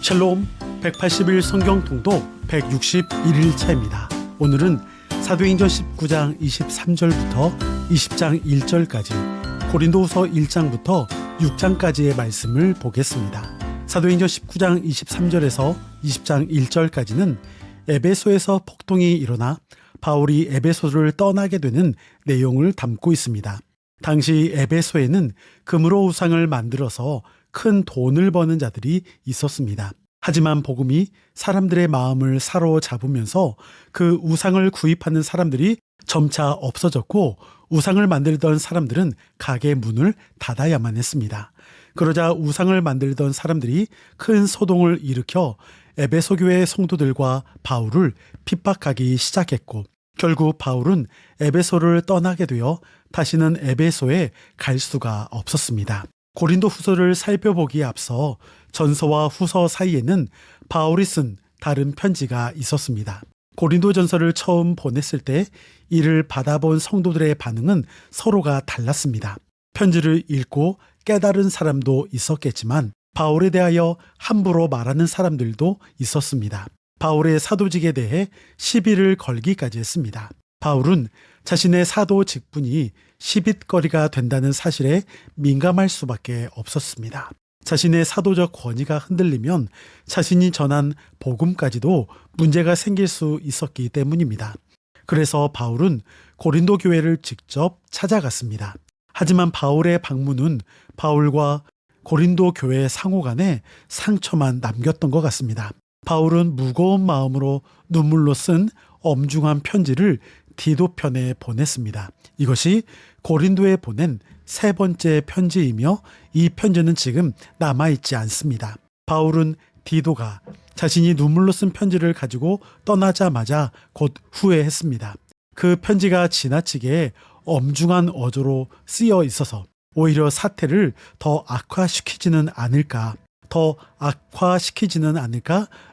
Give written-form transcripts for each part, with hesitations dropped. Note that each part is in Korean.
샬롬 180일 성경 통독 161일차입니다. 오늘은 사도행전 19장 23절부터 20장 1절까지, 고린도후서 1장부터 6장까지의 말씀을 보겠습니다. 사도행전 19장 23절에서 20장 1절까지는 에베소에서 폭동이 일어나 바울이 에베소를 떠나게 되는 내용을 담고 있습니다. 당시 에베소에는 금으로 우상을 만들어서 큰 돈을 버는 자들이 있었습니다. 하지만 복음이 사람들의 마음을 사로잡으면서 그 우상을 구입하는 사람들이 점차 없어졌고, 우상을 만들던 사람들은 가게 문을 닫아야만 했습니다. 그러자 우상을 만들던 사람들이 큰 소동을 일으켜 에베소 교회 성도들과 바울을 핍박하기 시작했고, 결국 바울은 에베소를 떠나게 되어 다시는 에베소에 갈 수가 없었습니다. 고린도 후서를 살펴보기에 앞서 전서와 후서 사이에는 바울이 쓴 다른 편지가 있었습니다. 고린도 전서를 처음 보냈을 때 이를 받아본 성도들의 반응은 서로가 달랐습니다. 편지를 읽고 깨달은 사람도 있었겠지만 바울에 대하여 함부로 말하는 사람들도 있었습니다. 바울의 사도직에 대해 시비를 걸기까지 했습니다. 바울은 자신의 사도 직분이 시빗거리가 된다는 사실에 민감할 수밖에 없었습니다. 자신의 사도적 권위가 흔들리면 자신이 전한 복음까지도 문제가 생길 수 있었기 때문입니다. 그래서 바울은 고린도 교회를 직접 찾아갔습니다. 하지만 바울의 방문은 바울과 고린도 교회 상호 간에 상처만 남겼던 것 같습니다. 바울은 무거운 마음으로 눈물로 쓴 엄중한 편지를 디도편에 보냈습니다. 이것이 고린도에 보낸 세 번째 편지이며 이 편지는 지금 남아있지 않습니다. 바울은 디도가 자신이 눈물로 쓴 편지를 가지고 떠나자마자 곧 후회했습니다. 그 편지가 지나치게 엄중한 어조로 쓰여 있어서 오히려 사태를 더 악화시키지는 않을까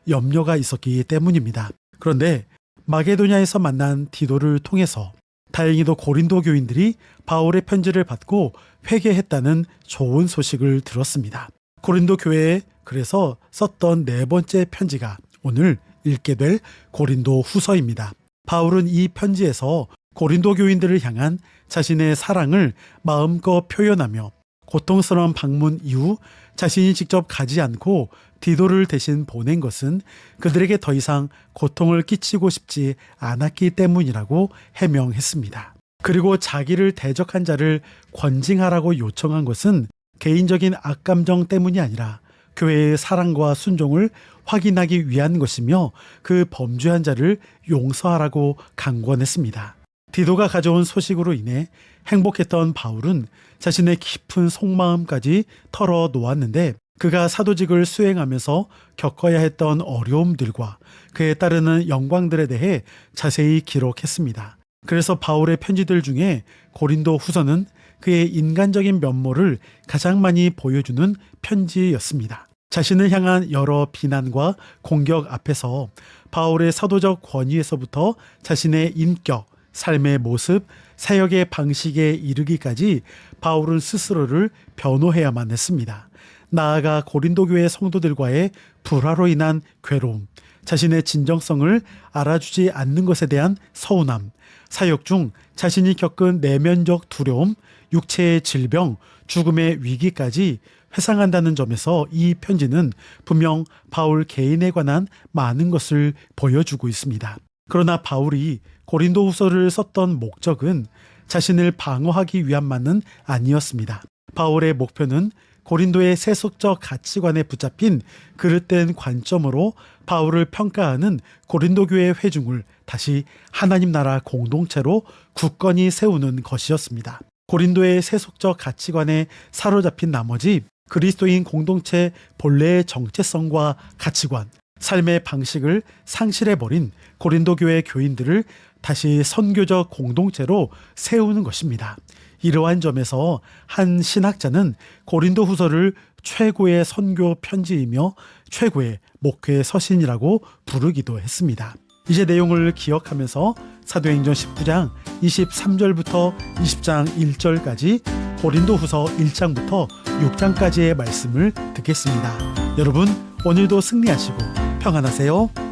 염려가 있었기 때문입니다. 그런데 마게도냐에서 만난 디도를 통해서 다행히도 고린도 교인들이 바울의 편지를 받고 회개했다는 좋은 소식을 들었습니다. 고린도 교회에 그래서 썼던 네 번째 편지가 오늘 읽게 될 고린도 후서입니다. 바울은 이 편지에서 고린도 교인들을 향한 자신의 사랑을 마음껏 표현하며 고통스러운 방문 이후 자신이 직접 가지 않고 디도를 대신 보낸 것은 그들에게 더 이상 고통을 끼치고 싶지 않았기 때문이라고 해명했습니다. 그리고 자기를 대적한 자를 권징하라고 요청한 것은 개인적인 악감정 때문이 아니라 교회의 사랑과 순종을 확인하기 위한 것이며 그 범죄한 자를 용서하라고 강권했습니다. 디도가 가져온 소식으로 인해 행복했던 바울은 자신의 깊은 속마음까지 털어놓았는데, 그가 사도직을 수행하면서 겪어야 했던 어려움들과 그에 따르는 영광들에 대해 자세히 기록했습니다. 그래서 바울의 편지들 중에 고린도 후서는 그의 인간적인 면모를 가장 많이 보여주는 편지였습니다. 자신을 향한 여러 비난과 공격 앞에서 바울의 사도적 권위에서부터 자신의 인격, 삶의 모습, 사역의 방식에 이르기까지 바울은 스스로를 변호해야만 했습니다. 나아가 고린도 교회 성도들과의 불화로 인한 괴로움, 자신의 진정성을 알아주지 않는 것에 대한 서운함, 사역 중 자신이 겪은 내면적 두려움, 육체의 질병, 죽음의 위기까지 회상한다는 점에서 이 편지는 분명 바울 개인에 관한 많은 것을 보여주고 있습니다. 그러나 바울이 고린도 후서를 썼던 목적은 자신을 방어하기 위함만은 아니었습니다. 바울의 목표는 고린도의 세속적 가치관에 붙잡힌 그릇된 관점으로 바울을 평가하는 고린도 교회 회중을 다시 하나님 나라 공동체로 굳건히 세우는 것이었습니다. 고린도의 세속적 가치관에 사로잡힌 나머지 그리스도인 공동체 본래의 정체성과 가치관, 삶의 방식을 상실해버린 고린도 교회 교인들을 다시 선교적 공동체로 세우는 것입니다. 이러한 점에서 한 신학자는 고린도 후서를 최고의 선교 편지이며 최고의 목회 서신이라고 부르기도 했습니다. 이제 내용을 기억하면서 사도행전 19장 23절부터 20장 1절까지, 고린도 후서 1장부터 6장까지의 말씀을 듣겠습니다. 여러분 오늘도 승리하시고 평안하세요.